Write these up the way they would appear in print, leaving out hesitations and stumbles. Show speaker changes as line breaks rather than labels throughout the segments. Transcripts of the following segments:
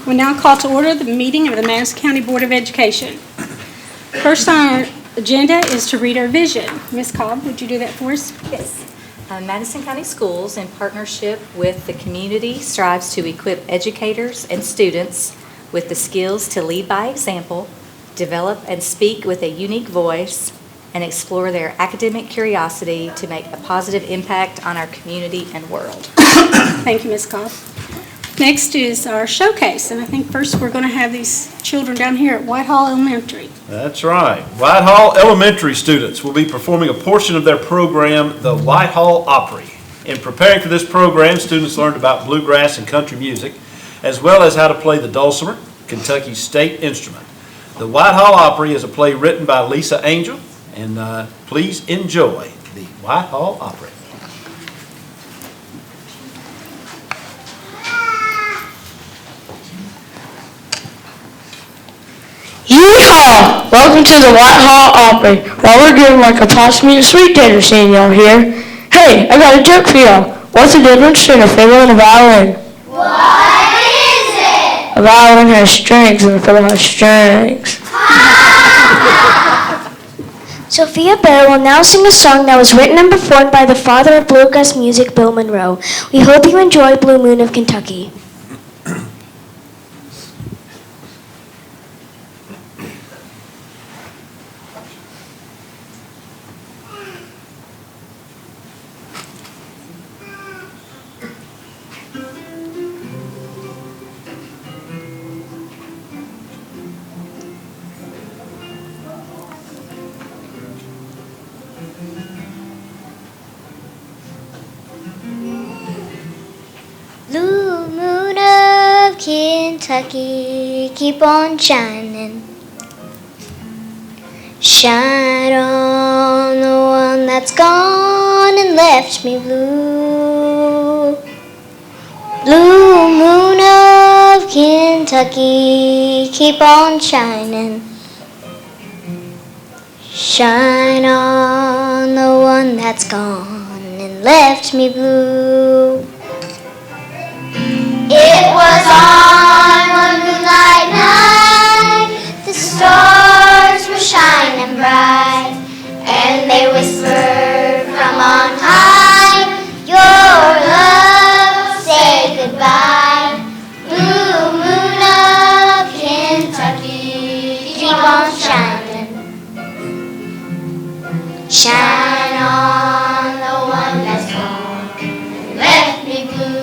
We now call to order the meeting of the Madison County Board of Education. First on our agenda is to read our vision. Ms. Cobb, would you do that for us?
Yes. Madison County Schools, in partnership with the community, strives to equip educators and students with the skills to lead by example, develop and speak with a unique voice, and explore their academic curiosity to make a positive impact on our community and world.
Thank you, Ms. Cobb. Next is our showcase, and I think first we're going to have these children down here at Whitehall Elementary.
That's right. Whitehall Elementary students will be performing a portion of their program, the Whitehall Opry. In preparing for this program, students learned about bluegrass and country music, as well as how to play the dulcimer, Kentucky's state instrument. The Whitehall Opry is a play written by Lisa Angel, and please enjoy the Whitehall Opry.
Yeehaw! Welcome to the Whitehall Opry. While we're doing like a possum and a sweet tater scene, y'all here. Hey, I got a joke for y'all. What's the difference between a fiddle and a violin?
What is it?
A violin has strings and a fiddle has strings.
Sophia Bear will now sing a song that was written and performed by the father of bluegrass music, Bill Monroe. We hope you enjoy Blue Moon of Kentucky. Blue moon of Kentucky, keep on shining. Shine on the one that's gone and left me blue. Blue moon of Kentucky, keep on shining. Shine on the one that's gone and left me blue. It was on one moonlight night, the stars were shining bright, and they whispered from on high, your love, say goodbye. Blue moon of Kentucky, keep on shining. Shine on the one that's gone and left me blue.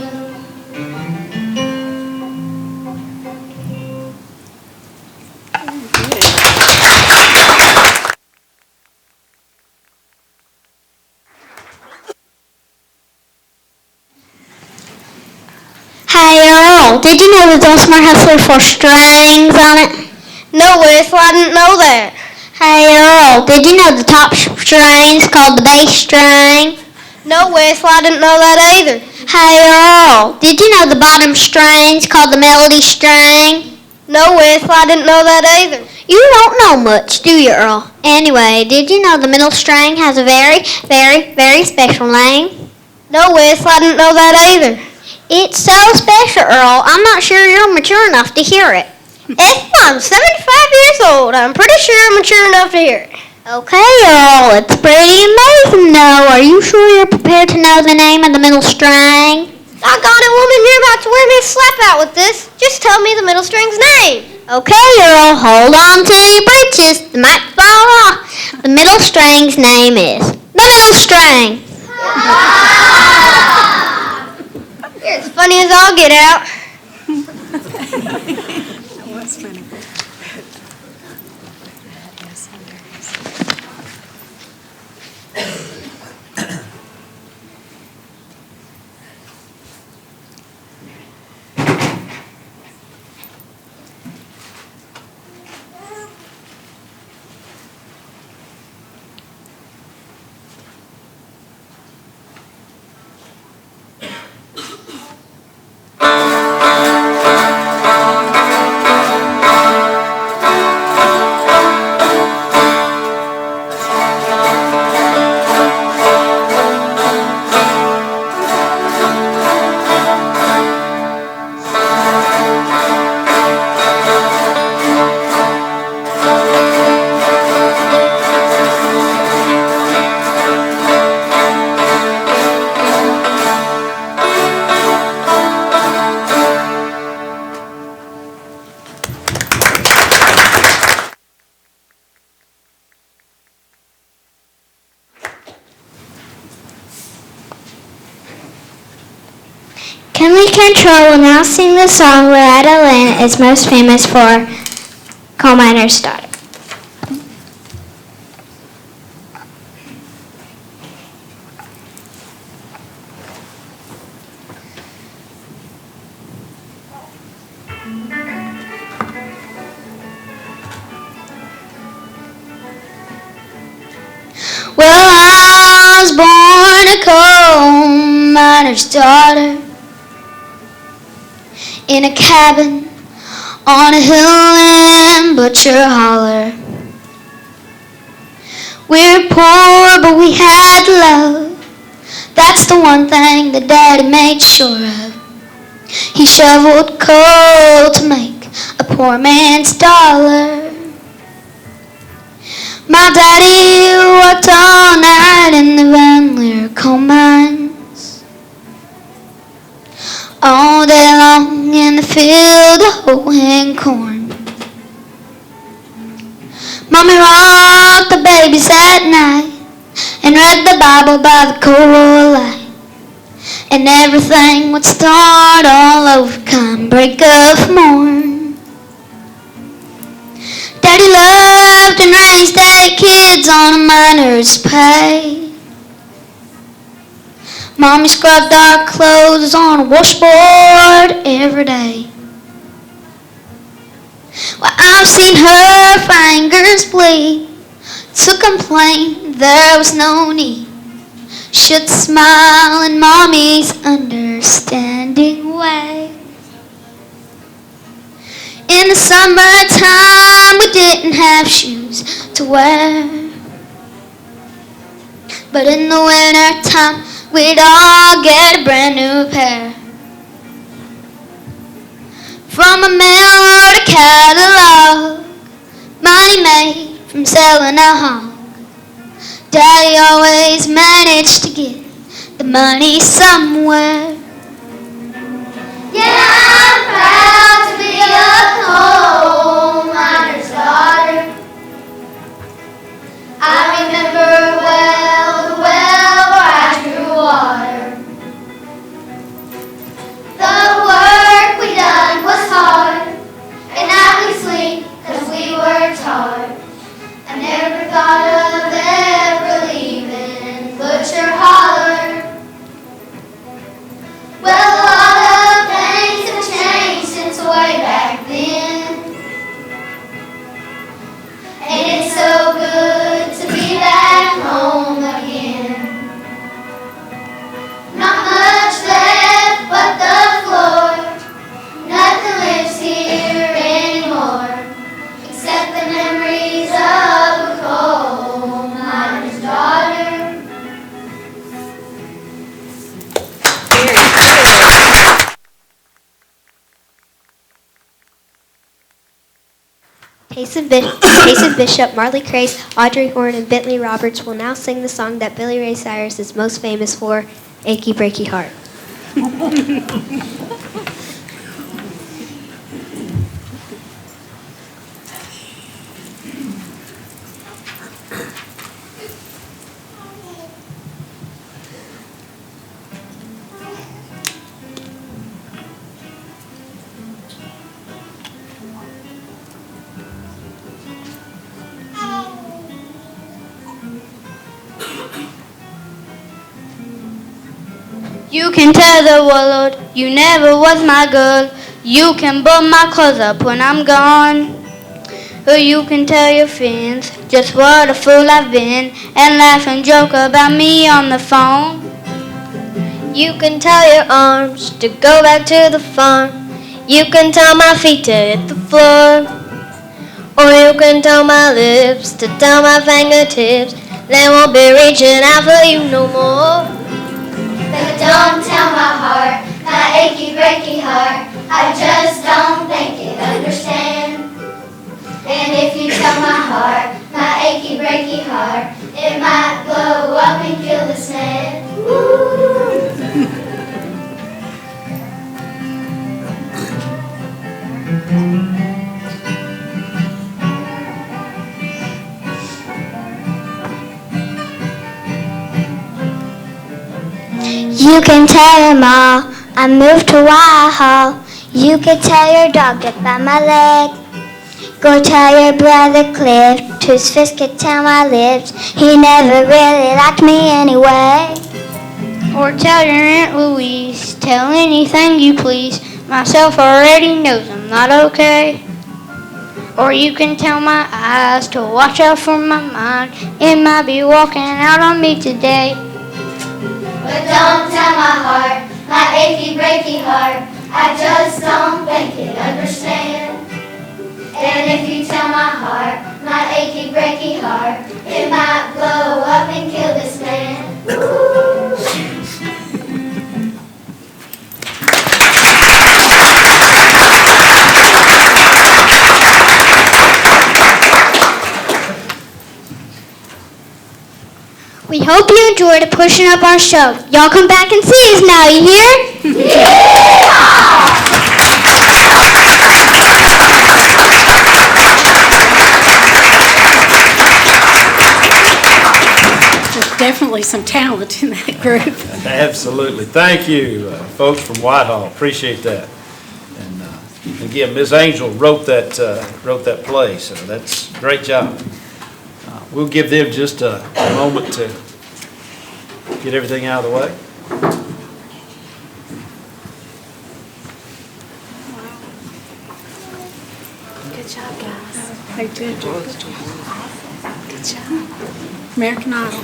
Hey Earl, did you know the dulcimer has 4 strings on it?
No, Whistle, I didn't know that.
Hey Earl, did you know the top string's called the bass string?
No, Whistle, I didn't know that either.
Hey Earl, did you know the bottom string's called the melody string?
No, Whistle, I didn't know that either.
You don't know much, do you, Earl? Anyway, did you know the middle string has a very, very, very special name?
No, Whistle, I didn't know that either.
It's so special, Earl, I'm not sure you're mature enough to hear it.
I'm 75 years old. I'm pretty sure I'm mature enough to hear it.
Okay, Earl, it's pretty amazing, though. Are you sure you're prepared to know the name of the middle string?
Doggone it, woman, you're about to wear me a slap out with this. Just tell me the middle string's name.
Okay, Earl, hold on to your britches. They might fall off. The middle string's name is the middle string.
You're as funny as I'll get out.
That was funny.
Henry Cantrell will now sing the song Loretta Lynn is most famous for, Coal Miner's Daughter. Well, I was born a coal miner's daughter in a cabin on a hill in Butcher Holler. We were poor, but we had love. That's the one thing that Daddy made sure of. He shoveled coal to make a poor man's dollar. My daddy worked all night in the Van Leer coal mines, all day long in the field hoeing corn. Mommy rocked the babies at night and read the Bible by the coal light, and everything would start all over come break of morn. Daddy loved and raised 8 kids on a miner's pay. Mommy scrubbed our clothes on a washboard every day. Well, I've seen her fingers bleed, to complain there was no need. Should smile in Mommy's understanding way. In the summertime we didn't have shoes to wear, but in the wintertime we'd all get a brand new pair. From a mail order catalog, money made from selling a hog, Daddy always managed to get the money somewhere. Yeah, I'm proud to be a coal miner's daughter. I remember well the well where I drew water. The work we done was hard, and now we sleep 'cause we were taught. I never thought of ever leaving Butcher Holler. Well, a lot of things have changed since way back then, and it's so good to be back home again. Not much left but the floor, nothing lives here anymore, except the memories of a coal miner's daughter.
Payson Bishop, Marley Crace, Audrey Horn, and Bentley Roberts will now sing the song that Billy Ray Cyrus is most famous for, Achy Breaky Heart.
You can tell the world you never was my girl. You can burn my clothes up when I'm gone. Or you can tell your friends just what a fool I've been and laugh and joke about me on the phone.
You can tell your arms to go back to the farm. You can tell my feet to hit the floor. Or you can tell my lips to tell my fingertips they won't be reaching out for you no more.
But don't tell my heart, my achy breaky heart, I just don't think it understand. And if you tell my heart, my achy breaky heart, it might blow up and kill this man.
You can tell them all I moved to Whitehall. You could tell your dog to bite my leg. Go tell your brother Cliff, whose fist could tell my lips. He never really liked me anyway.
Or tell your Aunt Louise, tell anything you please. Myself already knows I'm not okay. Or you can tell my eyes to watch out for my mind. It might be walking out on me today.
But don't tell my heart, my achy, breaky heart. I just don't think it understand. And if you tell my heart, my achy, breaky heart, it might blow up and kill this man.
We hope you enjoyed pushing up our show. Y'all come back and see us now, you hear?
There's definitely some talent in that group.
Absolutely. Thank you, folks from Whitehall. Appreciate that. And again, Ms. Angel wrote that play, so that's a great job. We'll give them just a moment to get everything out of the way.
Good job, guys.
They did do a good job. Good job. American Idol.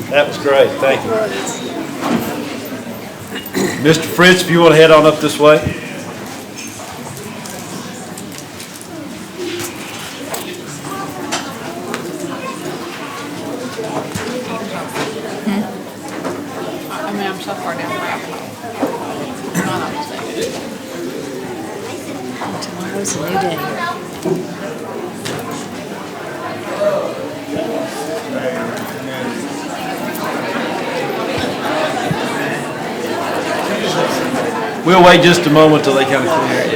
That was great. Thank you. Mr. Fritz, if you want to head on up this way.
I'm so far down the rabbit hole.
Tomorrow's a new day.
We'll wait just a moment till they kind of clear it.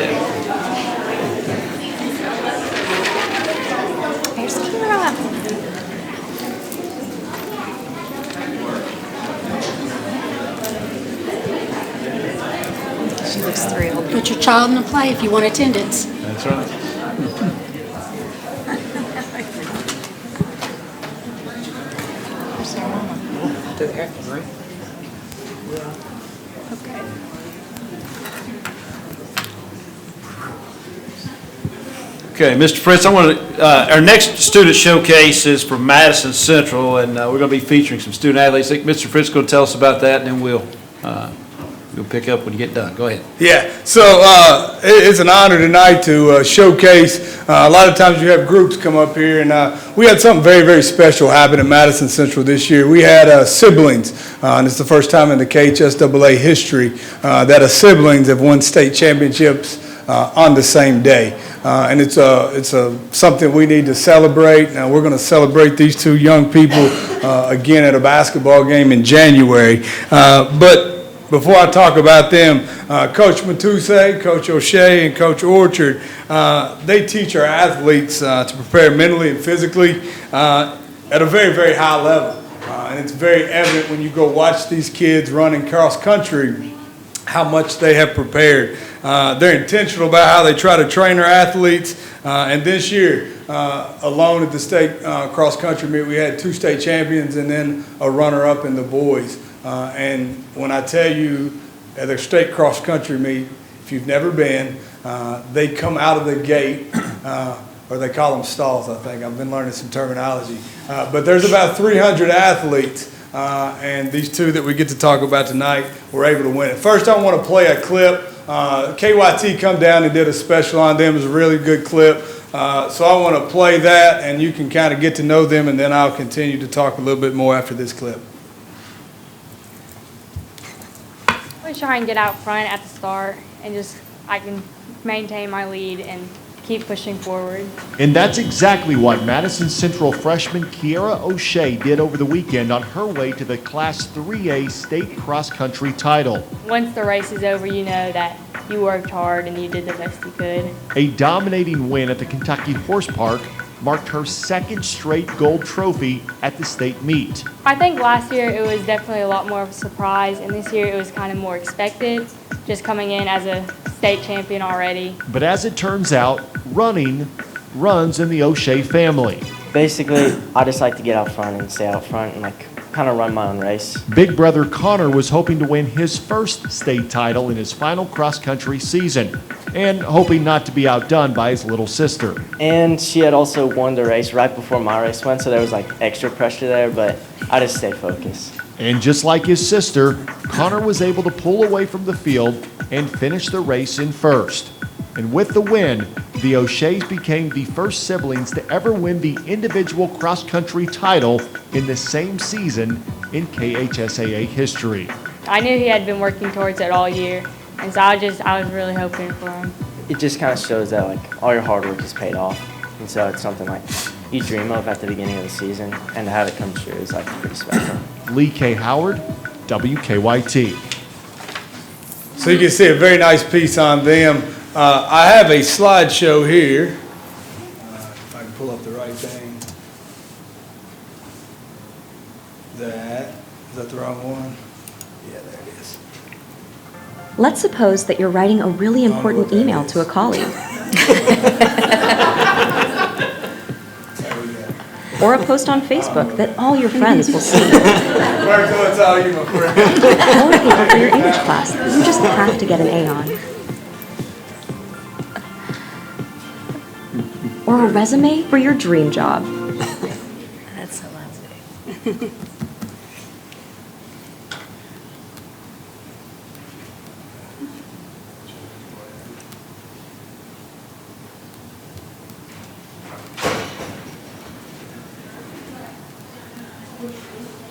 Here's Kira. She looks thrilled.
Put your child in the play if you want attendance.
That's right. Okay, Mr. Fritz, I want to, our next student showcase is from Madison Central, and we're going to be featuring some student athletes. I think Mr. Fritz is going to tell us about that, and then we'll pick up when you get done. Go ahead.
Yeah, so it's an honor tonight to showcase. A lot of times you have groups come up here, and we had something very, very special happen at Madison Central this year. We had siblings, and it's the first time in the KHSAA history that siblings have won state championships on the same day. And it's something we need to celebrate. Now we're going to celebrate these two young people again at a basketball game in January. But before I talk about them, Coach Matuse, Coach O'Shea, and Coach Orchard, they teach our athletes to prepare mentally and physically at a very, very high level. And it's very evident when you go watch these kids running cross country how much they have prepared. They're intentional about how they try to train our athletes. And this year, alone at the state cross country meet, we had 2 state champions and then a runner-up in the boys. And when I tell you at their state cross country meet, if you've never been, they come out of the gate, or they call them stalls, I think. I've been learning some terminology. But there's about 300 athletes. And these 2 that we get to talk about tonight were able to win it. First, I want to play a clip. KYT come down and did a special on them. It was a really good clip. So I want to play that, and you can kind of get to know them, and then I'll continue to talk a little bit more after this clip.
I try and get out front at the start, and I can maintain my lead and keep pushing forward.
And that's exactly what Madison Central freshman Kiera O'Shea did over the weekend on her way to the Class 3A state cross-country title.
Once the race is over, you know that you worked hard and you did the best you could.
A dominating win at the Kentucky Horse Park marked her second straight gold trophy at the state meet.
I think last year it was definitely a lot more of a surprise, and this year it was kind of more expected, just coming in as a state champion already.
But as it turns out, running runs in the O'Shea family.
Basically, I just like to get out front and stay out front and kind of run my own race.
Big brother Connor was hoping to win his first state title in his final cross-country season and hoping not to be outdone by his little sister.
And she had also won the race right before my race went, so there was extra pressure there, but I just stayed focused.
And just like his sister, Connor was able to pull away from the field and finish the race in first. And with the win, the O'Sheas became the first siblings to ever win the individual cross-country title in the same season in KHSAA history.
I knew he had been working towards it all year, and so I was really hoping for him.
It just kind of shows that all your hard work is paid off. And so it's something you dream of at the beginning of the season, and to have it come true is pretty special.
Lee K. Howard, WKYT.
So you can see a very nice piece on them. I have a slideshow here. If I can pull up the right thing. Is that the wrong one? Yeah, there it is.
Let's suppose that you're writing a really important email to a colleague. Or a post on Facebook that all your friends will see.
It's all you, my friend.
Or a paper for your English class that you just have to get an A on. Or a resume for your dream job.
That's so lousy.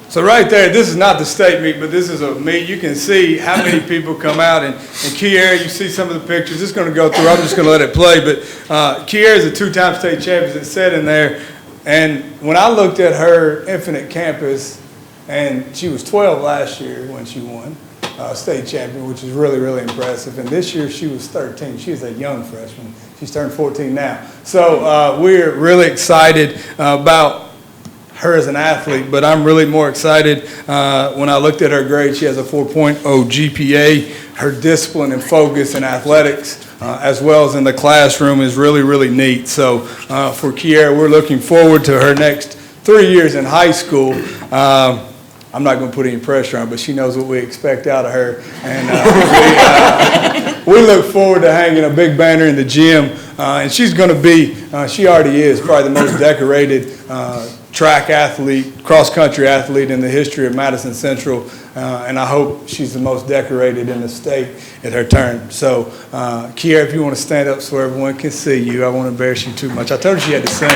So right there, this is not the state meet, but this is a meet. You can see how many people come out. And Kiera, you see some of the pictures. It's going to go through. I'm just going to let it play. But Kiera is a two-time state champion. It said in there. And when I looked at her Infinite Campus, and she was 12 last year when she won state champion, which is really, really impressive. And this year she was 13. She is a young freshman. She's turned 14 now. So we're really excited about her as an athlete, but I'm really more excited when I looked at her grade. She has a 4.0 GPA. Her discipline and focus in athletics, as well as in the classroom, is really, really neat. So for Kiera, we're looking forward to her next 3 years in high school. I'm not going to put any pressure on her, but she knows what we expect out of her. And we look forward to hanging a big banner in the gym. And she's going to be, she already is, probably the most decorated track athlete, cross-country athlete in the history of Madison Central, and I hope she's the most decorated in the state at her turn. So, Kiera, if you want to stand up so everyone can see you, I won't embarrass you too much. I told her she had to sing.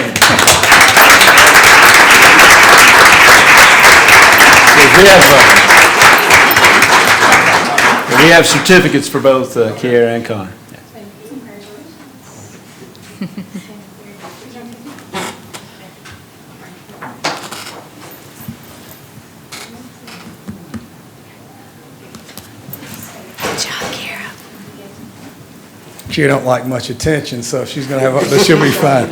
We have certificates for both Kiera and Connor.
She don't like much attention, so she's going to have, but she'll be fine.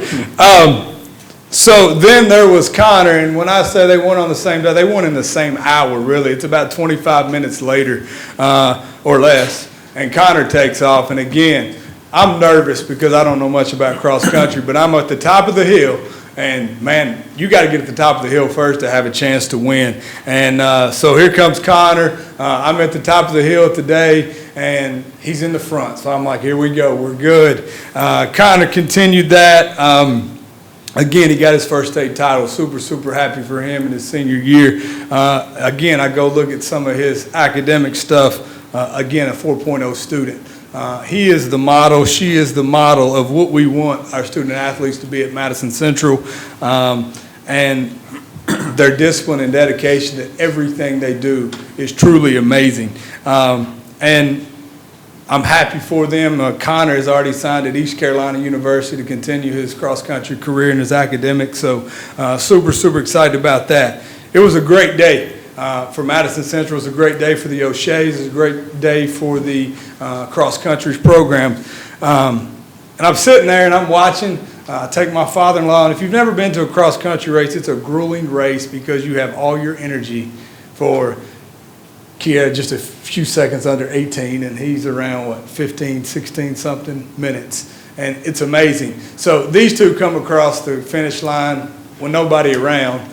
So then there was Connor, and when I say they won on the same day, they won in the same hour, really. It's about 25 minutes later or less, and Connor takes off. And again, I'm nervous because I don't know much about cross country, but I'm at the top of the hill. And, man, you got to get at the top of the hill first to have a chance to win. And so here comes Connor. I'm at the top of the hill today, and he's in the front. So I'm like, here we go. We're good. Connor continued that. Again, he got his first state title. Super, super happy for him in his senior year. Again, I go look at some of his academic stuff. Again, a 4.0 student. He is the model, she is the model of what we want our student athletes to be at Madison Central, and their discipline and dedication to everything they do is truly amazing. And I'm happy for them. Connor has already signed at East Carolina University to continue his cross-country career and his academics, so super, super excited about that. It was a great day. For Madison Central, it was a great day for the O'Sheas. It was a great day for the cross-country program. And I'm sitting there and I'm watching. take my father-in-law, and if you've never been to a cross-country race, it's a grueling race because you have all your energy for Kia, just a few seconds under 18, and he's around, 15, 16 something minutes, and it's amazing. So these two come across the finish line with nobody around.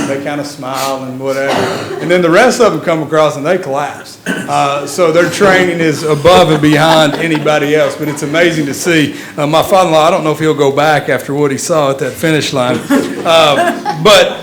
They kind of smile and whatever. And then the rest of them come across and they collapse. So their training is above and beyond anybody else. But it's amazing to see. My father-in-law, I don't know if he'll go back after what he saw at that finish line. But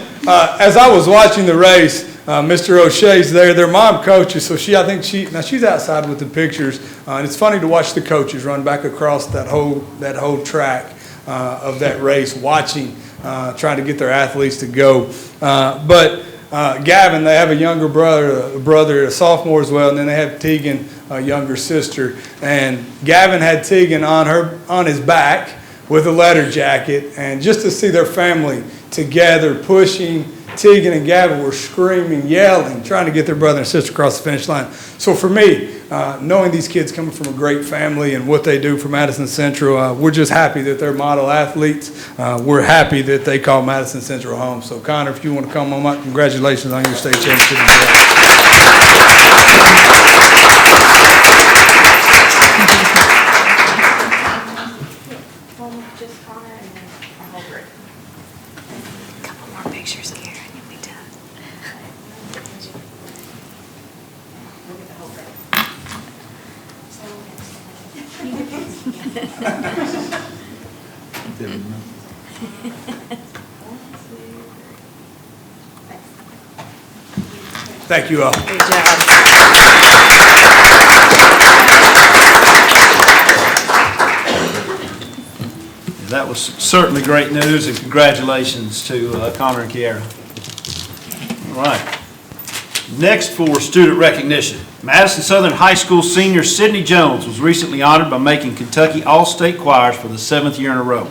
as I was watching the race, Mr. O'Shea's there. Their mom coaches, so she's outside with the pictures. And it's funny to watch the coaches run back across that whole track of that race, watching. Trying to get their athletes to go. But Gavin, they have a younger brother, a sophomore as well, and then they have Tegan, a younger sister. And Gavin had Tegan on his back with a letter jacket, and just to see their family together pushing, Tegan and Gavin were screaming, yelling, trying to get their brother and sister across the finish line. So for me, knowing these kids coming from a great family and what they do for Madison Central, we're just happy that they're model athletes. We're happy that they call Madison Central home. So Connor, if you want to come on up, congratulations on your state championship. Thank you all.
Good job.
That was certainly great news, and congratulations to Connor and Kiara. All right. Next for student recognition. Madison Southern High School senior Sydney Jones was recently honored by making Kentucky All-State choirs for the 7th year in a row.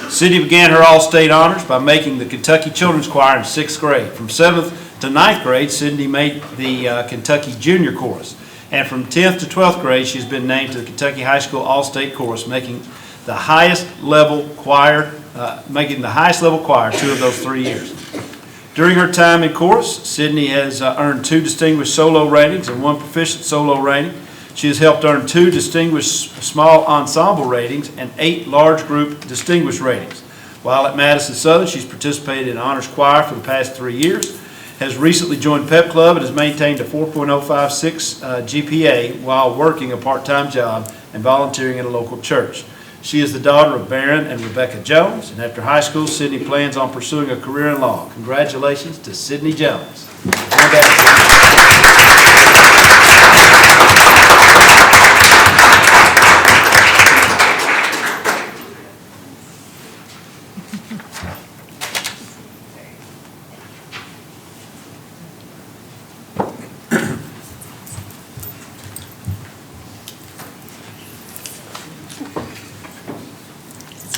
Sydney began her All-State honors by making the Kentucky Children's Choir in 6th grade. From 7th to 9th grade, Sydney made the Kentucky Junior Chorus. And from 10th to 12th grade, she's been named to the Kentucky High School All-State Chorus, making the highest level choir 2 of those 3 years. During her time in chorus, Sydney has earned 2 distinguished solo ratings and 1 proficient solo rating. She has helped earn 2 distinguished small ensemble ratings and 8 large group distinguished ratings. While at Madison Southern, she's participated in honors choir for the past 3 years, has recently joined Pep Club, and has maintained a 4.056 GPA while working a part-time job and volunteering at a local church. She is the daughter of Barron and Rebecca Jones, and after high school, Sydney plans on pursuing a career in law. Congratulations to Sydney Jones.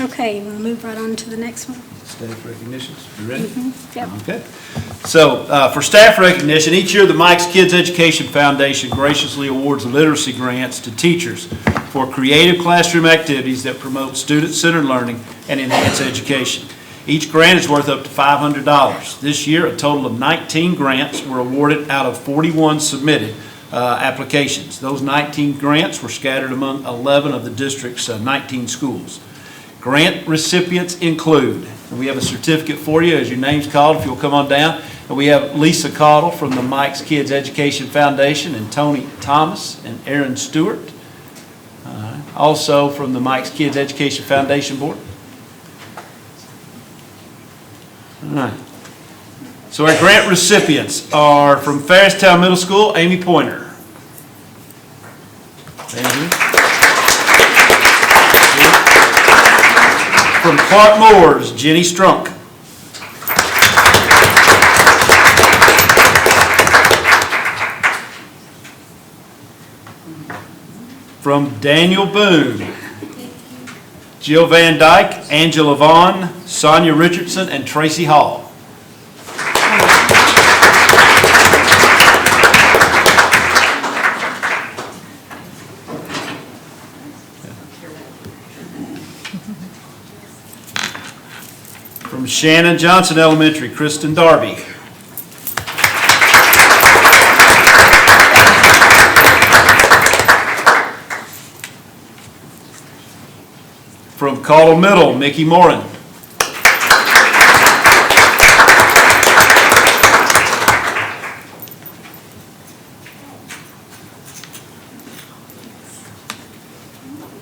Okay, we'll move right on to the next one.
Staff recognitions. You ready?
Yep.
Okay. So for staff recognition, each year the Mike's Kids Education Foundation graciously awards literacy grants to teachers for creative classroom activities that promote student-centered learning and enhance education. Each grant is worth up to $500. This year, a total of 19 grants were awarded out of 41 submitted applications. Those 19 grants were scattered among 11 of the district's 19 schools. Grant recipients include, and we have a certificate for you as your name's called, if you'll come on down. And we have Lisa Caudill from the Mike's Kids Education Foundation, and Tony Thomas and Aaron Stewart. Also from the Mike's Kids Education Foundation Board. All right. So our grant recipients are from Ferristown Middle School, Amy Pointer. Thank you. From Clark Moore's, Jenny Strunk. From Daniel Boone, Jill Van Dyke, Angela Vaughn, Sonia Richardson, and Tracy Hall. Shannon Johnson Elementary, Kristen Darby. From Caldwell Middle, Mickey Morin.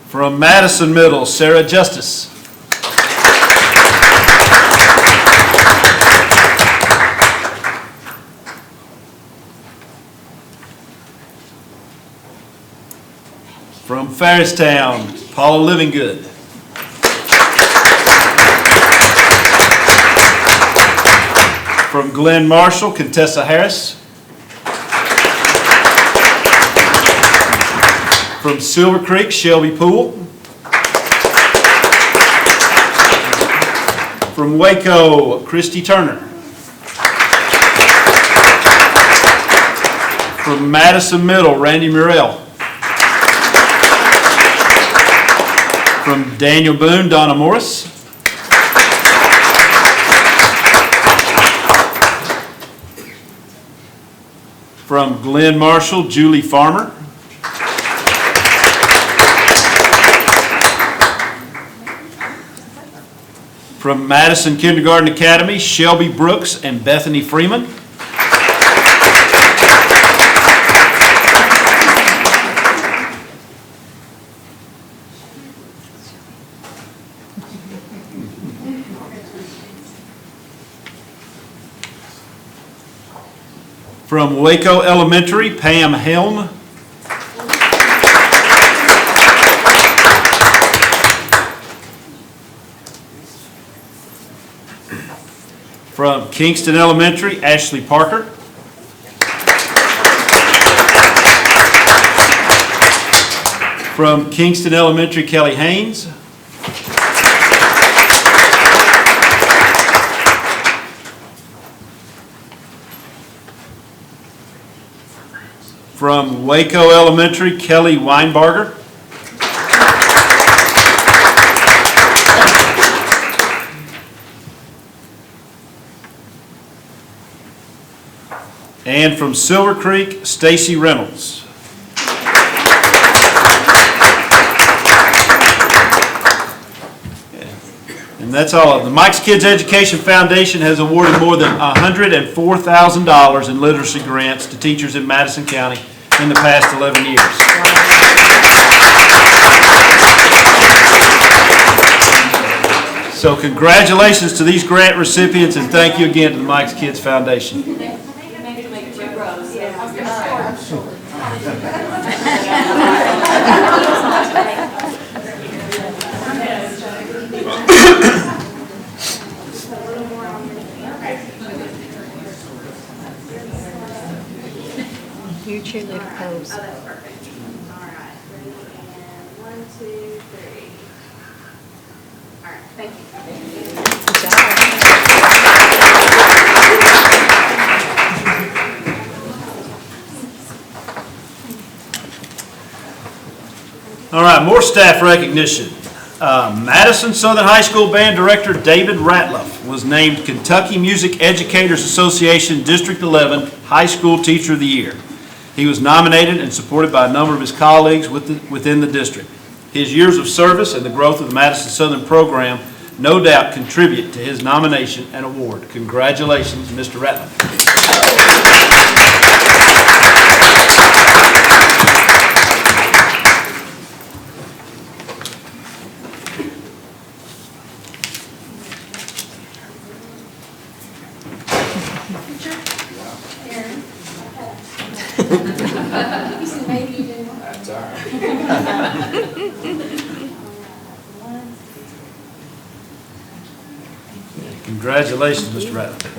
From Madison Middle, Sarah Justice. From Farristown, Paula Livingood. From Glen Marshall, Contessa Harris. From Silver Creek, Shelby Poole. From Waco, Christy Turner. From Madison Middle, Randy Murrell. From Daniel Boone, Donna Morris. From Glen Marshall, Julie Farmer. From Madison Kindergarten Academy, Shelby Brooks and Bethany Freeman. From Waco Elementary, Pam Helm. From Kingston Elementary, Ashley Parker. From Kingston Elementary, Kelly Haynes. From Waco Elementary, Kelly Weinbarger. And from Silver Creek, Stacy Reynolds. And that's all of them. Mike's Kids Education Foundation has awarded more than $104,000 in literacy grants to teachers in Madison County in the past 11 years. So congratulations to these grant recipients, and thank you again to the Mike's Kids Foundation.
Your cheerleader pose.
Oh, that's perfect. All right. And 1, 2, 3. All right. Thank you.
Good job.
All right, more staff recognition. Madison Southern High School Band Director David Ratliff was named Kentucky Music Educators Association District 11 High School Teacher of the Year. He was nominated and supported by a number of his colleagues within the district. His years of service and the growth of the Madison Southern program no doubt contribute to his nomination and award. Congratulations, Mr. Ratliff.
That's all right.
Congratulations, Mr. Ratliff.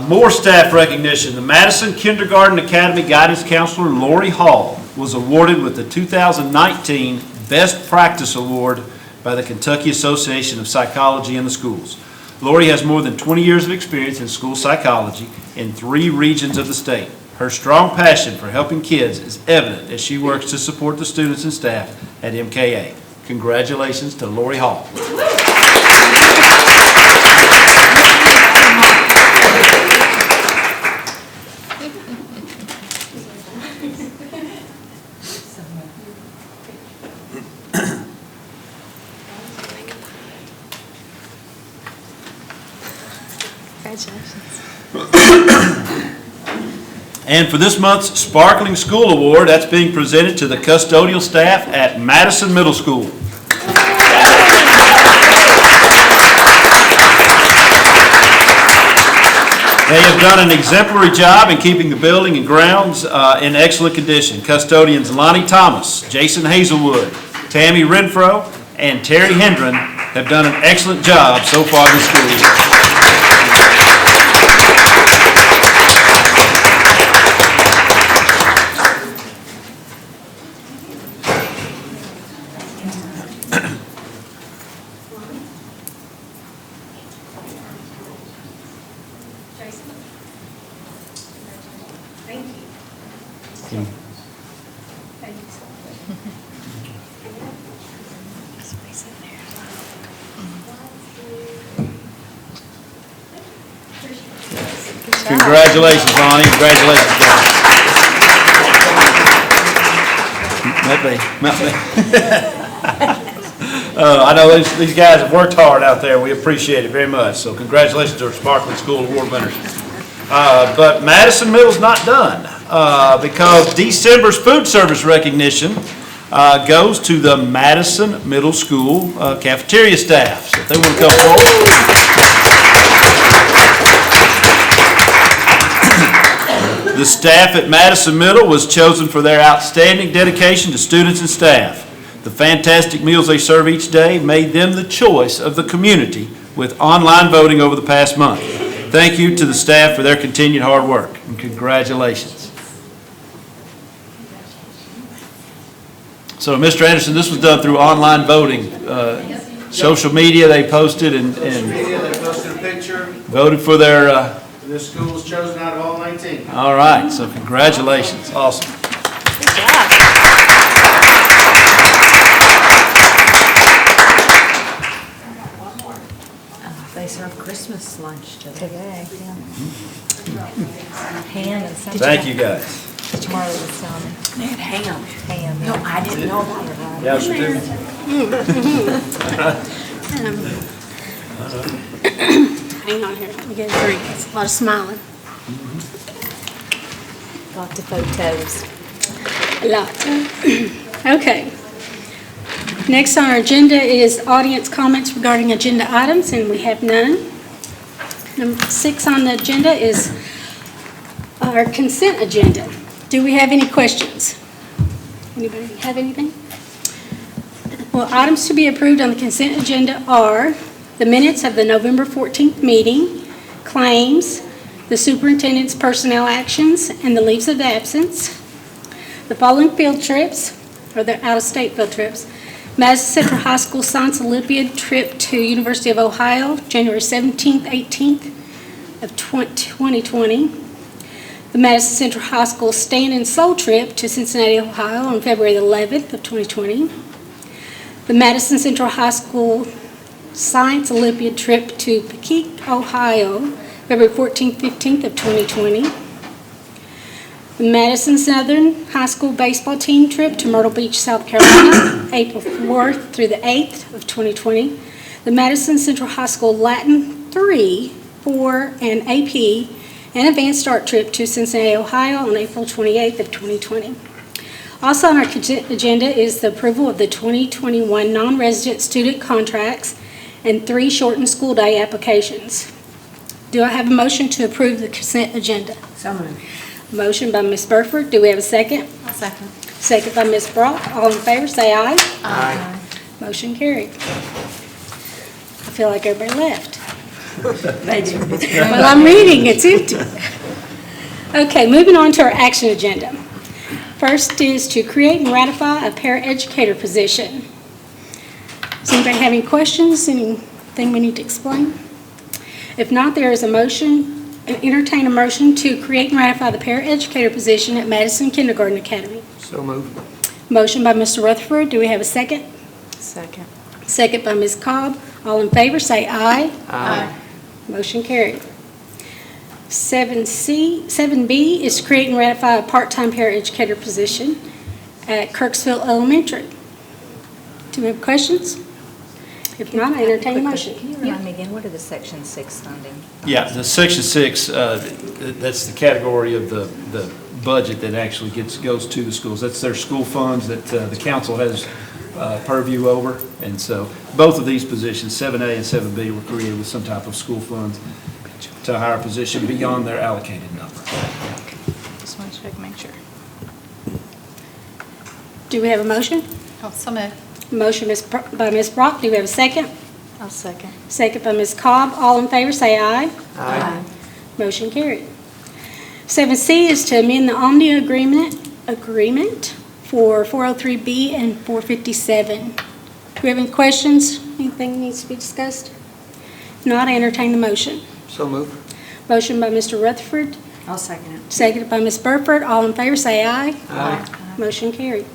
More staff recognition. The Madison Kindergarten Academy Guidance Counselor Lori Hall was awarded with the 2019 Best Practice Award by the Kentucky Association of Psychology in the Schools. Lori has more than 20 years of experience in school psychology in 3 regions of the state. Her strong passion for helping kids is evident as she works to support the students and staff at MKA. Congratulations to Lori Hall. And for this month's Sparkling School Award, that's being presented to the custodial staff at Madison Middle School. They have done an exemplary job in keeping the building and grounds in excellent condition. Custodians Lonnie Thomas, Jason Hazelwood, Tammy Renfro, and Terry Hendren have done an excellent job so far this school year. Congratulations, Lonnie. Congratulations, guys. I know these guys have worked hard out there. We appreciate it very much. So congratulations to our Sparkling School Award winners. But Madison Middle's not done because December's food service recognition goes to the Madison Middle School cafeteria staff. So if they want to come forward. The staff at Madison Middle was chosen for their outstanding dedication to students and staff. The fantastic meals they serve each day made them the choice of the community with online voting over the past month. Thank you to the staff for their continued hard work, and congratulations. So, Mr. Anderson, this was done through online voting. Social media, they posted and
They posted a picture.
voted for their...
This school was chosen out of all 19.
All right, so congratulations. Awesome.
Good job.
They serve Christmas lunch
Today, yeah. Ham and stuff.
Thank you, guys.
Tomorrow was
They had ham.
ham.
No, I didn't know about it. Right?
Yeah, we do.
Hang on here, let me get a drink. It's a lot of smiling.
Lots of photos.
A lot. Okay. Next on our agenda is audience comments regarding agenda items, and we have none. Number 6 on the agenda is our consent agenda. Do we have any questions? Anybody have anything? Well, items to be approved on the consent agenda are the minutes of the November 14th meeting, claims, the superintendent's personnel actions, and the leaves of absence. The following field trips, or the out-of-state field trips: Madison Central High School Science Olympiad trip to University of Ohio, January 17th, 18th of 2020. The Madison Central High School Stand and Soul trip to Cincinnati, Ohio on February 11th of 2020. The Madison Central High School Science Olympiad trip to Pekin, Ohio, February 14th, 15th of 2020. The Madison Southern High School baseball team trip to Myrtle Beach, South Carolina, April 4th through the 8th of 2020. The Madison Central High School Latin 3, 4, and AP and Advanced Art trip to Cincinnati, Ohio on April 28th of 2020. Also on our agenda is the approval of the 2021 non-resident student contracts and 3 shortened school day applications. Do I have a motion to approve the consent agenda?
So moved.
Motion by Ms. Burford. Do we have a second?
I'll second.
Second by Ms. Brock. All in favor, say aye.
Aye.
Motion carried. I feel like everybody left.
They do.
Well, I'm reading, it's empty. Okay, moving on to our action agenda. First is to create and ratify a paraeducator position. Does anybody have any questions, anything we need to explain? If not, there is a motion, entertain a motion to create and ratify the paraeducator position at Madison Kindergarten Academy.
So moved.
Motion by Mr. Rutherford. Do we have a second?
Second.
Second by Ms. Cobb. All in favor, say aye.
Aye.
Motion carried. 7B is to create and ratify a part-time paraeducator position at Kirksville Elementary. Do we have questions? If If not, I entertain a motion.
Can you remind me again, what are the Section 6 funding?
Yeah, the Section 6, that's the category of the budget that actually goes to the schools. That's their school funds that the council has purview over. And so both of these positions, 7A and 7B, were created with some type of school funds to hire a position beyond their allocated number.
Just want to check, make sure.
Do we have a motion?
Oh, so moved.
Motion by Ms. Brock. Do we have a second?
I'll second.
Second by Ms. Cobb. All in favor, say aye.
Aye.
Motion carried. 7C is to amend the Omnia agreement for 403B and 457. Do we have any questions? Anything needs to be discussed? If not, I entertain the motion.
So moved.
Motion by Mr. Rutherford,
I'll second it.
seconded by Ms. Burford. All in favor, say aye.
Aye.
Motion carried.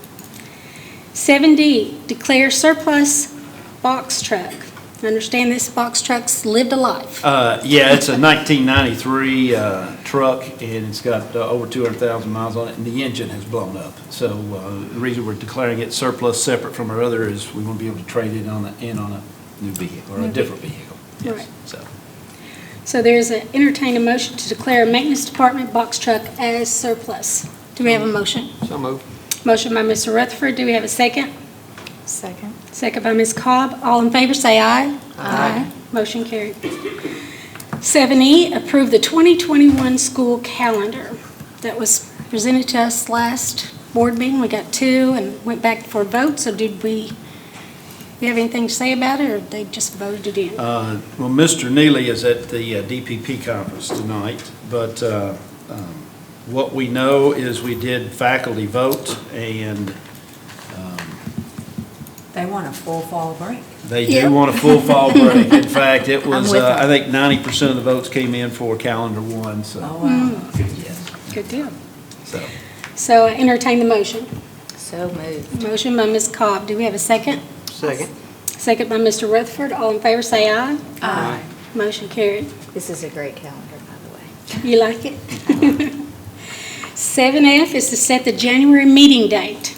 7D, declare surplus box truck. I understand this box truck's lived a life.
Yeah, it's a 1993 truck, and it's got over 200,000 miles on it, and the engine has blown up. So the reason we're declaring it surplus separate from our other is we want to be able to trade it in on a new vehicle, or a different vehicle. Yes.
Right.
So
there's an entertained motion to declare a maintenance department box truck as surplus. Do we have a motion?
So moved.
Motion by Mr. Rutherford. Do we have a second?
Second.
Second by Ms. Cobb. All in favor, say aye. Aye. Motion carried. 7E, approve the 2021 school calendar that was presented to us last board meeting. We got two and went back for a vote. So did we have anything to say about it, or they just voted it in?
well, Mr. Neely is at the DPP conference tonight, but what we know is we did faculty vote, and
They want a full fall break.
they do want a full fall break. In fact, it was,
with them.
I think 90% of the votes came in for calendar one, so.
Oh, wow.
Yes.
Good deal.
So,
So entertain the motion.
So moved.
Motion by Ms. Cobb. Do we have a second?
Second.
Second by Mr. Rutherford. All in favor, say aye.
Aye.
Motion carried.
This is a great calendar, by the way.
You like it? 7F is to set the January meeting date.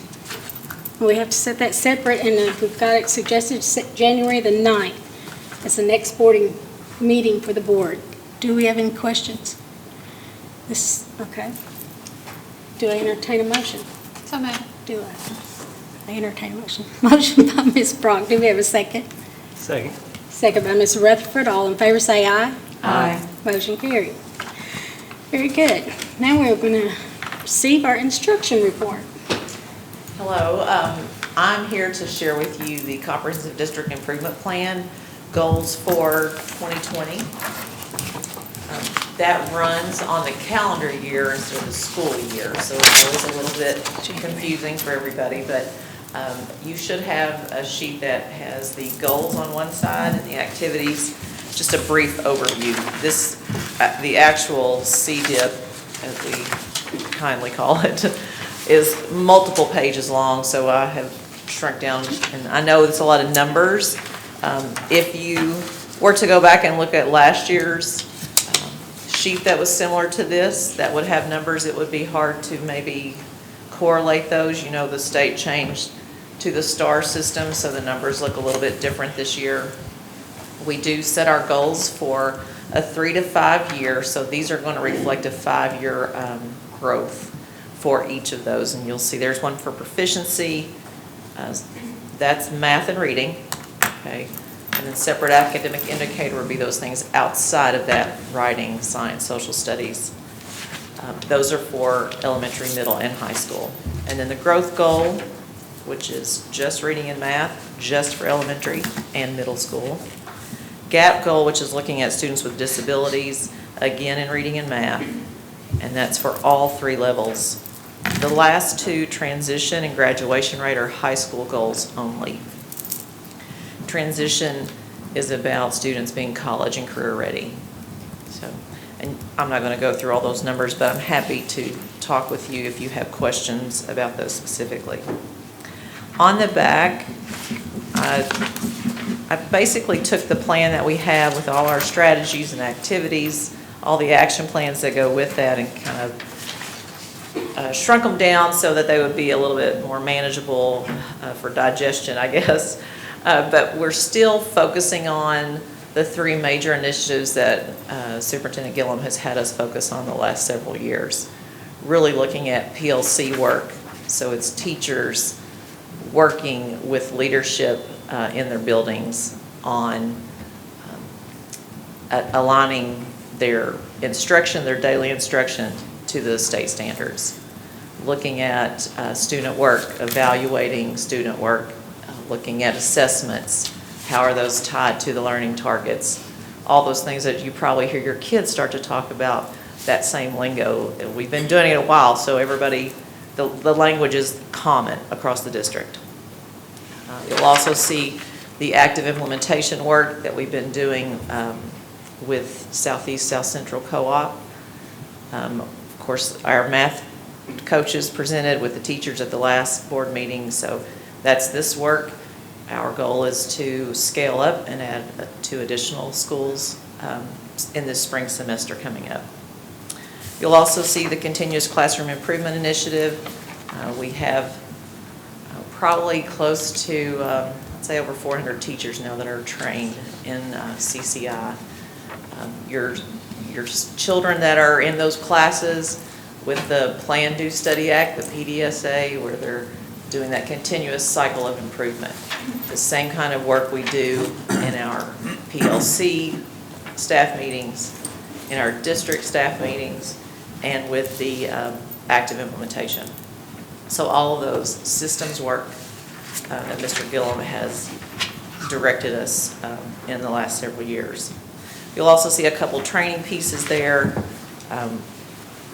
We have to set that separate, and we've got it suggested to set January the 9th as the next boarding meeting for the board. Do we have any questions? Okay. Do I entertain a motion?
So moved.
Do I entertain a motion? Motion by Ms. Brock. Do we have a second?
Second.
Second by Ms. Rutherford. All in favor, say aye.
Aye.
Motion carried. Very good. Now we're going to receive our instruction report.
Hello, I'm here to share with you the Comprehensive District Improvement Plan goals for 2020. That runs on the calendar year instead of the school year, so it's always a little bit confusing for everybody, but you should have a sheet that has the goals on one side and the activities. Just a brief overview. This, the actual CDIP, as we kindly call it, is multiple pages long, so I have shrunk down, and I know it's a lot of numbers. If you were to go back and look at last year's sheet that was similar to this, that would have numbers, it would be hard to maybe correlate those. You know, the state changed to the STAR system, so the numbers look a little bit different this year. We do set our goals for a 3 to 5 year, so these are going to reflect a 5-year growth for each of those, and you'll see there's one for proficiency, that's math and reading, okay, and then separate academic indicator would be those things outside of that, writing, science, social studies. Those are for elementary, middle, and high school. And then the growth goal, which is just reading and math, just for elementary and middle school. GAP goal, which is looking at students with disabilities, again in reading and math, and that's for all 3 levels. The last 2, transition and graduation rate, are high school goals only. Transition is about students being college and career ready. So, and I'm not going to go through all those numbers, but I'm happy to talk with you if you have questions about those specifically. On the back, I basically took the plan that we have with all our strategies and activities, all the action plans that go with that, and kind of shrunk them down so that they would be a little bit more manageable for digestion, I guess. But we're still focusing on the three major initiatives that Superintendent Gillum has had us focus on the last several years. Really looking at PLC work, so it's teachers working with leadership in their buildings on aligning their instruction, their daily instruction, to the state standards. Looking at student work, evaluating student work, looking at assessments, how are those tied to the learning targets, all those things that you probably hear your kids start to talk about, that same lingo. We've been doing it a while, so everybody, the language is common across the district. You'll also see the active implementation work that we've been doing with Southeast South Central Co-op. Of course, our math coaches presented with the teachers at the last board meeting, so that's this work. Our goal is to scale up and add 2 additional schools in this spring semester coming up. You'll also see the Continuous Classroom Improvement Initiative. We have probably close to, I'd say over 400 teachers now that are trained in CCI. Your children that are in those classes with the Plan, Do, Study Act, the PDSA, where they're doing that continuous cycle of improvement. The same kind of work we do in our PLC staff meetings, in our district staff meetings, and with the active implementation. So all of those systems work that Mr. Gillum has directed us in the last several years. You'll also see a couple training pieces there.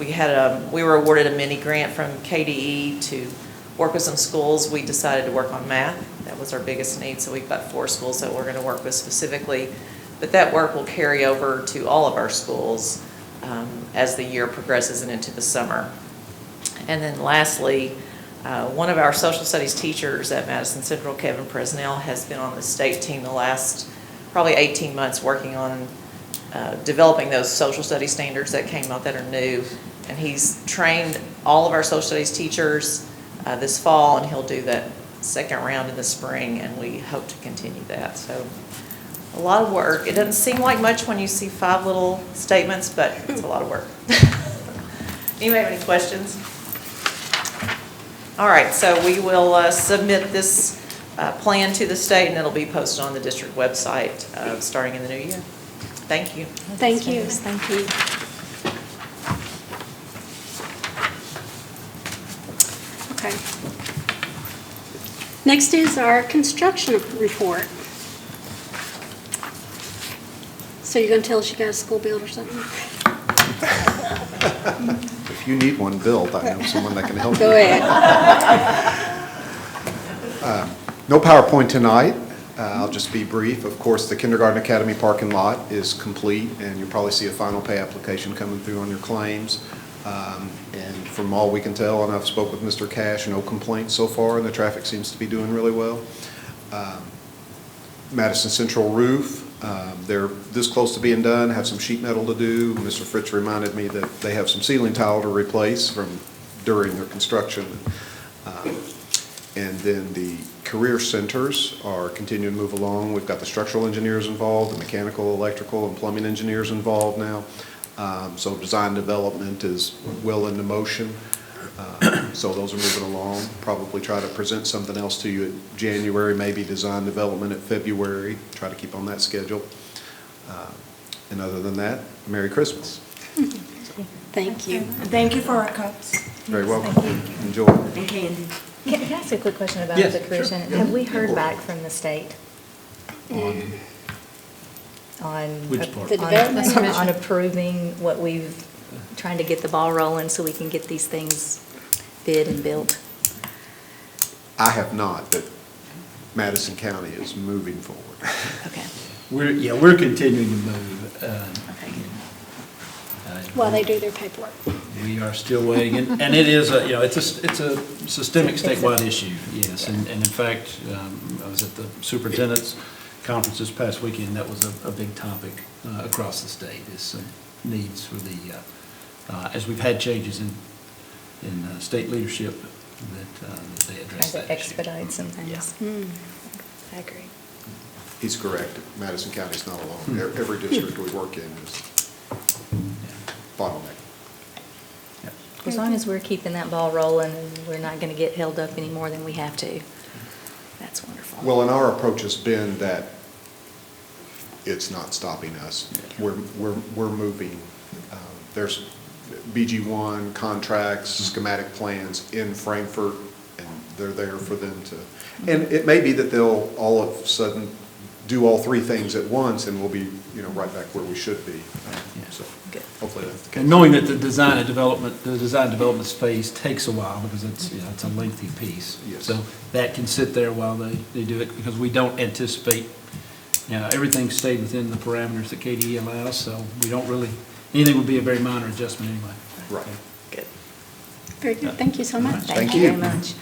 We were awarded a mini grant from KDE to work with some schools. We decided to work on math. That was our biggest need, so we've got 4 schools that we're going to work with specifically. But that work will carry over to all of our schools as the year progresses and into the summer. And then lastly, one of our social studies teachers at Madison Central, Kevin Presnell, has been on the state team the last probably 18 months working on developing those social studies standards that came out that are new. And he's trained all of our social studies teachers this fall, and he'll do that second round in the spring, and we hope to continue that. So a lot of work. It doesn't seem like much when you see 5 little statements, but it's a lot of work. Anybody have any questions? All right, so we will submit this plan to the state, and it'll be posted on the district website starting in the new year. Thank you.
Thank you. Thank you. Okay. Next is our construction report. So you're going to tell us you got a school build or something?
If you need one built, I know someone that can help you.
Go ahead.
No PowerPoint tonight. I'll just be brief. Of course, the Kindergarten Academy parking lot is complete, and you'll probably see a final pay application coming through on your claims. And from all we can tell, and I've spoke with Mr. Cash, no complaints so far, and the traffic seems to be doing really well. Madison Central roof, they're this close to being done, have some sheet metal to do. Mr. Fritz reminded me that they have some ceiling tile to replace from during their construction. And then the career centers are continuing to move along. We've got the structural engineers involved, the mechanical, electrical, and plumbing engineers involved now. So design development is well into motion. So those are moving along. Probably try to present something else to you at January, maybe design development at February. Try to keep on that schedule. And other than that, Merry Christmas.
Thank you.
And thank you for our cups.
Very welcome. Enjoy.
And candy.
Can I ask a quick question about
Yes,
the career
sure.
center? Have we heard back from the state on
Which part?
The development
on approving what we've, trying to get the ball rolling so we can get these things bid and built?
I have not, but Madison County is moving forward.
Okay.
We're continuing to move.
Okay, good.
While they do their paperwork.
We are still waiting, and it is it's a systemic statewide issue, yes. And in fact, I was at the superintendent's conference this past weekend. That was a big topic across the state. Is some needs for the as we've had changes in state leadership that they address
Trying
that
to
issue.
expedite some things.
Yeah.
I agree.
He's correct. Madison County's not alone. Every district we work in is bottleneck.
As long as we're keeping that ball rolling and we're not going to get held up any more than we have to, that's wonderful.
Well, and our approach has been that it's not stopping us. We're moving. There's BG1 contracts, schematic plans in Frankfurt, and they're there for them to, and it may be that they'll all of a sudden do all three things at once, and we'll be, right back where we should be. So hopefully that's the case.
And knowing that the design development phase takes a while because it's a lengthy piece.
Yes.
So that can sit there while they do it because we don't anticipate, everything stayed within the parameters that KDE allows, so we don't really, anything would be a very minor adjustment anyway.
Right.
Good.
Very good. Thank you so much.
Thank you very much.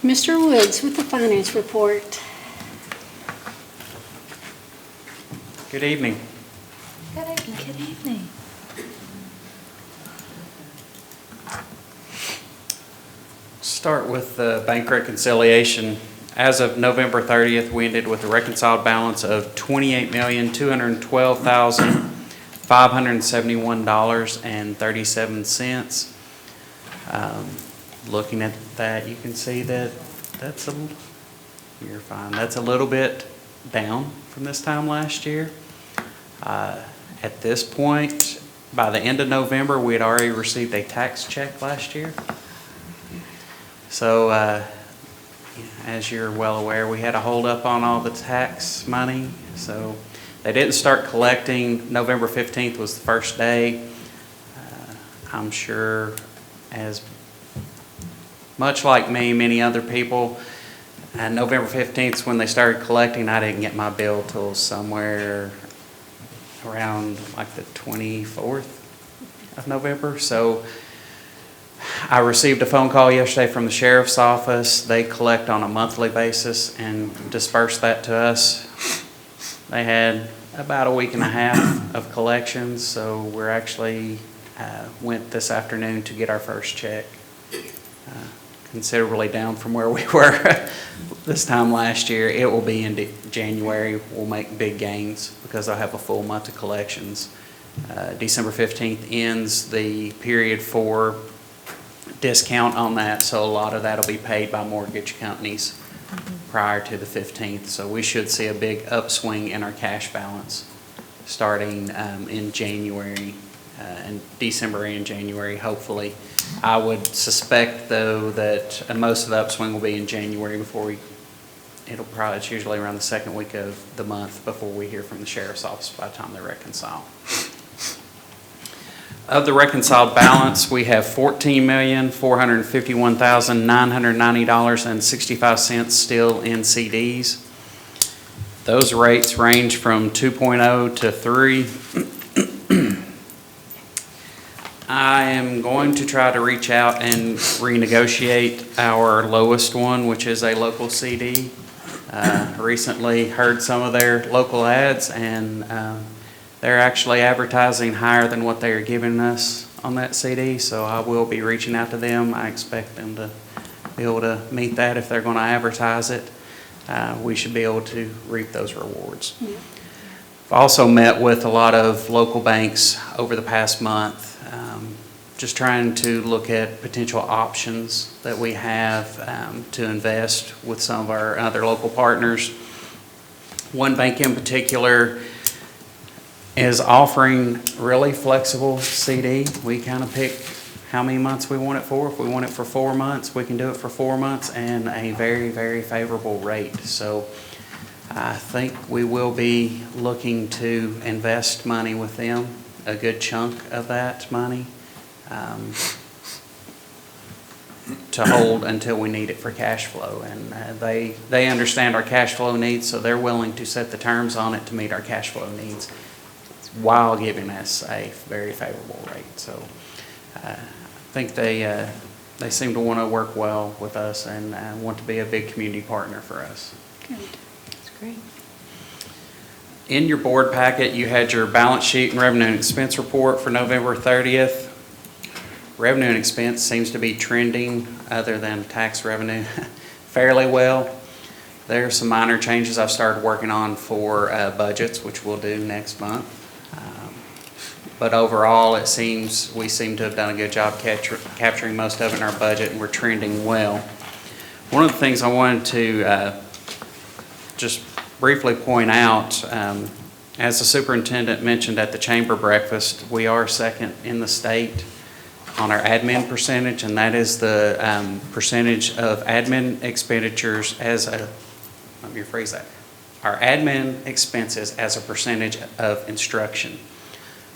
Mr. Woods with the finance report.
Good evening.
Good evening.
Start with the bank reconciliation. As of November 30th, we ended with a reconciled balance of $28,212,571.37. Looking at that, you can see that you're fine. That's a little bit down from this time last year. At this point, by the end of November, we had already received a tax check last year. So, as you're well aware, we had a hold up on all the tax money. So they didn't start collecting. November 15th was the first day. I'm sure as much like me, many other people, November 15th is when they started collecting. I didn't get my bill till somewhere around like the 24th of November. So I received a phone call yesterday from the sheriff's office. They collect on a monthly basis and disperse that to us. They had about a week and a half of collections, so we're actually went this afternoon to get our first check. Considerably down from where we were this time last year. It will be in January. We'll make big gains because I'll have a full month of collections. December 15th ends the period for discount on that, so a lot of that will be paid by mortgage companies prior to the 15th. So we should see a big upswing in our cash balance starting in January, and December and January, hopefully. I would suspect, though, that most of the upswing will be in January before it's usually around the second week of the month before we hear from the sheriff's office by the time they reconcile. Of the reconciled balance, we have $14,451,990.65 still in CDs. Those rates range from 2.0 to 3. I am going to try to reach out and renegotiate our lowest one, which is a local CD. Recently heard some of their local ads, and they're actually advertising higher than what they are giving us on that CD, so I will be reaching out to them. I expect them to be able to meet that if they're going to advertise it. We should be able to reap those rewards. Yeah. I've also met with a lot of local banks over the past month, just trying to look at potential options that we have to invest with some of our other local partners. One bank in particular is offering really flexible CD. We kind of pick how many months we want it for. If we want it for 4 months, we can do it for 4 months and a very, very favorable rate. So I think we will be looking to invest money with them, a good chunk of that money, to hold until we need it for cash flow. And they understand our cash flow needs, so they're willing to set the terms on it to meet our cash flow needs while giving us a very favorable rate. So I think they seem to want to work well with us and want to be a big community partner for us.
Good. That's great.
In your board packet, you had your balance sheet and revenue and expense report for November 30th. Revenue and expense seems to be trending, other than tax revenue, fairly well. There are some minor changes I've started working on for budgets, which we'll do next month. But overall, we seem to have done a good job capturing most of it in our budget, and we're trending well. One of the things I wanted to just briefly point out, as the superintendent mentioned at the chamber breakfast, we are second in the state on our admin percentage, and that is the percentage of admin expenditures let me rephrase that, our admin expenses as a percentage of instruction.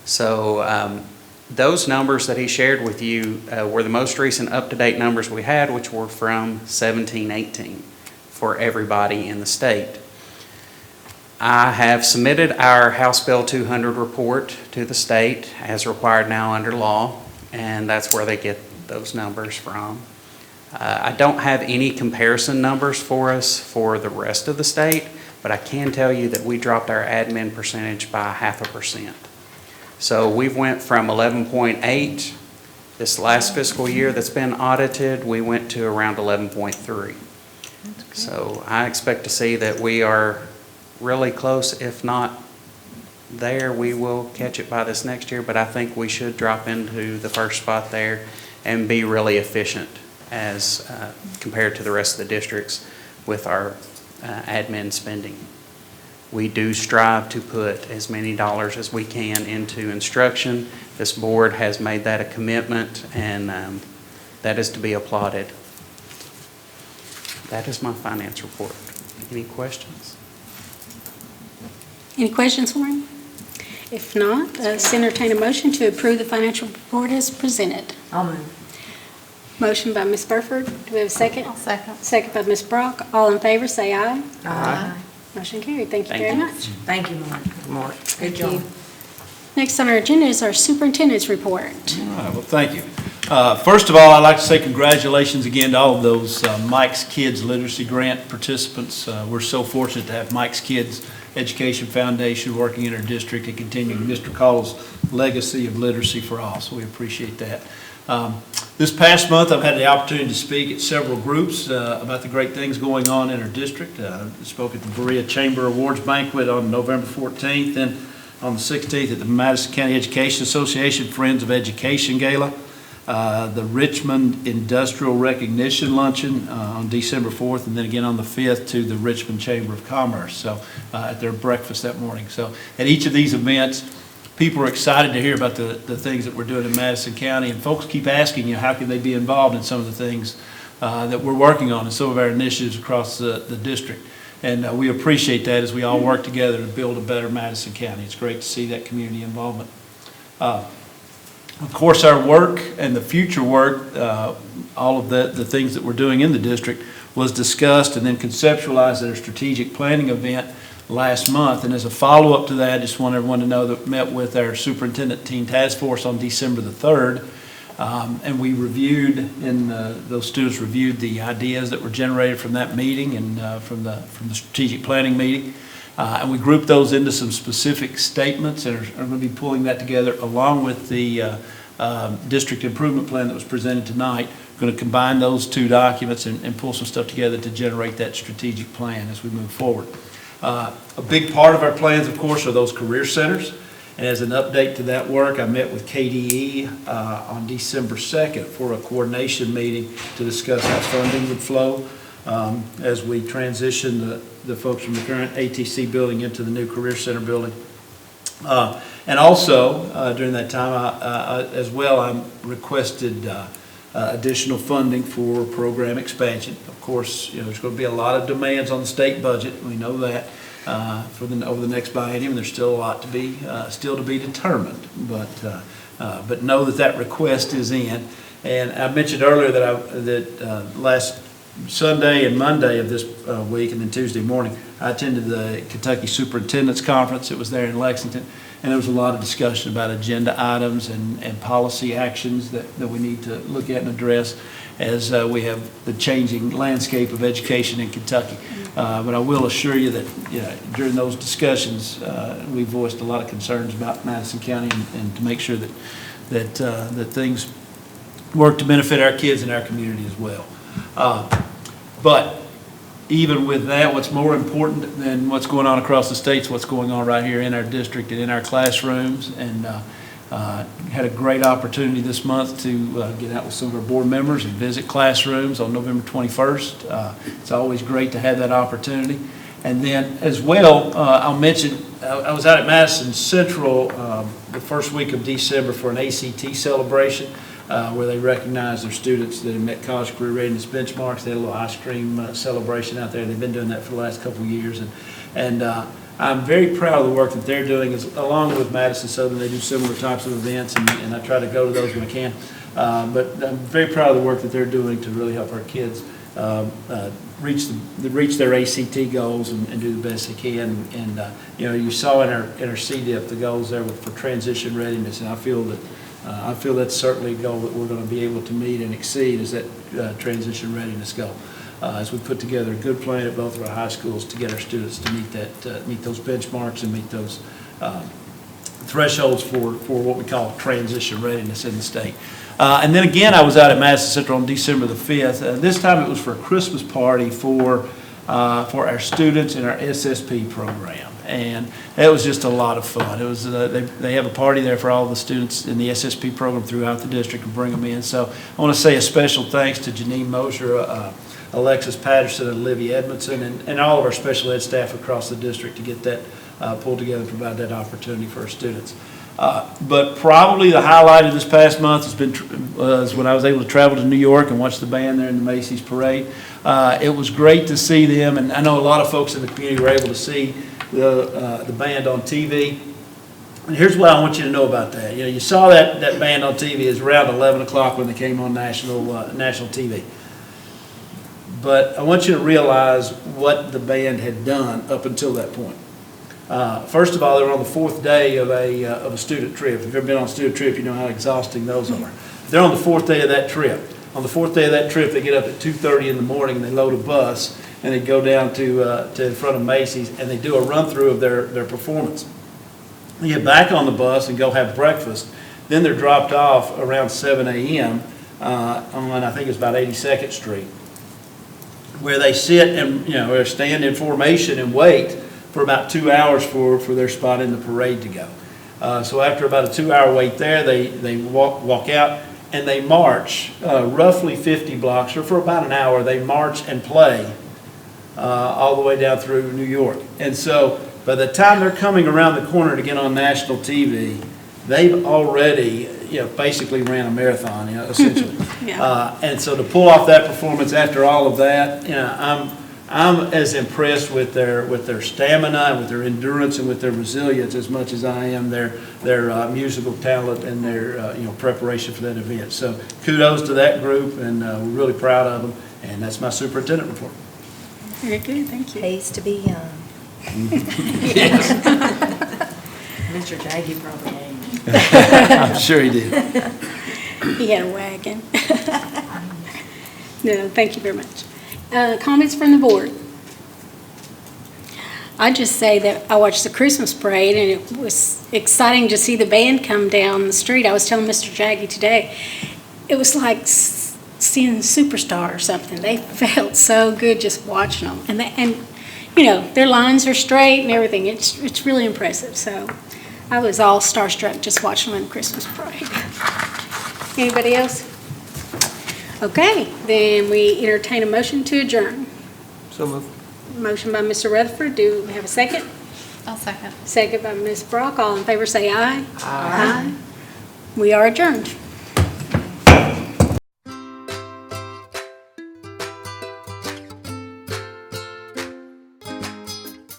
So those numbers that he shared with you were the most recent up-to-date numbers we had, which were from 17-18 for everybody in the state. I have submitted our House Bill 200 report to the state as required now under law, and that's where they get those numbers from. I don't have any comparison numbers for us for the rest of the state, but I can tell you that we dropped our admin percentage by 0.5%. So we've went from 11.8 this last fiscal year that's been audited, we went to around 11.3. So I expect to see that we are really close, if not there. We will catch it by this next year, but I think we should drop into the first spot there and be really efficient as compared to the rest of the districts with our admin spending. We do strive to put as many dollars as we can into instruction. This board has made that a commitment, and that is to be applauded. That is my finance report. Any questions?
Any questions for him? If not, entertain a motion to approve the financial report as presented.
I'll move.
Motion by Ms. Burford. Do we have a second?
I'll second.
Second by Ms. Brock. All in favor, say aye.
Aye.
Motion carried. Thank you
Thank
very
you.
much.
Thank you, Mark. Good job.
Next on our agenda is our superintendent's report.
All right, well, thank you. First of all, I'd like to say congratulations again to all of those Mike's Kids Literacy Grant participants. We're so fortunate to have Mike's Kids Education Foundation working in our district and continuing Mr. Call's legacy of literacy for all, so we appreciate that. This past month, I've had the opportunity to speak at several groups about the great things going on in our district. I spoke at the Berea Chamber Awards Banquet on November 14th, and on the 16th at the Madison County Education Association Friends of Education Gala, the Richmond Industrial Recognition Luncheon on December 4th, and then again on the 5th to the Richmond Chamber of Commerce, so at their breakfast that morning. So at each of these events, people are excited to hear about the things that we're doing in Madison County, and folks keep asking, how can they be involved in some of the things that we're working on and some of our initiatives across the district. And we appreciate that as we all work together to build a better Madison County. It's great to see that community involvement. Of course, our work and the future work, all of the things that we're doing in the district was discussed and then conceptualized at our strategic planning event last month. And as a follow-up to that, I just want everyone to know that we met with our Superintendent Teen Task Force on December the 3rd. And we reviewed, and those students reviewed the ideas that were generated from that meeting and from the strategic planning meeting. And we grouped those into some specific statements and are going to be pulling that together along with the district improvement plan that was presented tonight. We're going to combine those two documents and pull some stuff together to generate that strategic plan as we move forward. A big part of our plans, of course, are those career centers. And as an update to that work, I met with KDE on December 2nd for a coordination meeting to discuss how funding would flow as we transition the folks from the current ATC building into the new Career Center building. And also, during that time, as well, I requested additional funding for program expansion. Of course, there's going to be a lot of demands on the state budget. We know that. Over the next biennium, there's still a lot to be still to be determined, but know that request is in. And I mentioned earlier that last Sunday and Monday of this week, and then Tuesday morning, I attended the Kentucky Superintendent's Conference. It was there in Lexington, and there was a lot of discussion about agenda items and policy actions that we need to look at and address as we have the changing landscape of education in Kentucky. But I will assure you that during those discussions, we voiced a lot of concerns about Madison County and to make sure that things work to benefit our kids and our community as well. But even with that, what's more important than what's going on across the states, what's going on right here in our district and in our classrooms. And had a great opportunity this month to get out with some of our board members and visit classrooms on November 21st. It's always great to have that opportunity. And then as well, I'll mention, I was out at Madison Central the first week of December for an ACT celebration where they recognized their students that had met college career readiness benchmarks. They had a little ice cream celebration out there. They've been doing that for the last couple of years. And I'm very proud of the work that they're doing, along with Madison Southern. They do similar types of events, and I try to go to those when I can. But I'm very proud of the work that they're doing to really help our kids reach their ACT goals and do the best they can. And you saw in our CDIP the goals there for transition readiness, and I feel that's certainly a goal that we're going to be able to meet and exceed, is that transition readiness goal. As we put together a good plan at both of our high schools to get our students to meet those benchmarks and meet those thresholds for what we call transition readiness in the state. And then again, I was out at Madison Central on December the 5th. This time it was for a Christmas party for our students in our SSP program. And it was just a lot of fun. It was they have a party there for all the students in the SSP program throughout the district and bring them in. So I want to say a special thanks to Janine Mosier, Alexis Patterson, and Olivia Edmondson, and all of our special ed staff across the district to get that pulled together and provide that opportunity for our students. But probably the highlight of this past month was when I was able to travel to New York and watch the band there in the Macy's parade. It was great to see them, and I know a lot of folks in the community were able to see the band on TV. And here's what I want you to know about that. You saw that band on TV. It was around 11 o'clock when they came on national TV. But I want you to realize what the band had done up until that point. First of all, they were on the 4th day of a student trip. If you've ever been on a student trip, you know how exhausting those are. They're on the 4th day of that trip. On the 4th day of that trip, they get up at 2:30 in the morning and they load a bus and they go down to in front of Macy's and they do a run-through of their performance. They get back on the bus and go have breakfast. Then they're dropped off around 7 a.m. On, I think it's about 82nd Street, where they sit and or stand in formation and wait for about 2 hours for their spot in the parade to go. So after about a 2-hour wait there, they walk out and they march roughly 50 blocks, or for about an hour, they march and play all the way down through New York. And so by the time they're coming around the corner to get on national TV, they've already basically ran a marathon, essentially.
Yeah.
And so to pull off that performance after all of that, I'm as impressed with their stamina and with their endurance and with their resilience as much as I am their musical talent and their preparation for that event. So kudos to that group, and we're really proud of them. And that's my superintendent report.
Very good, thank you.
Pays to be young.
Yes.
Mr. Jaggy probably ain't.
I'm sure he did.
He had a wagon. No, thank you very much. Comments from the board? I just say that I watched the Christmas parade and it was exciting to see the band come down the street. I was telling Mr. Jaggy today, it was like seeing Superstar or something. They felt so good just watching them. And their lines are straight and everything. It's really impressive. So I was all starstruck just watching them in the Christmas parade. Anybody else? Okay, then we entertain a motion to adjourn.
So moved.
Motion by Mr. Rutherford. Do we have a second?
I'll second.
Second by Ms. Brock. All in favor say aye. Aye. We are adjourned.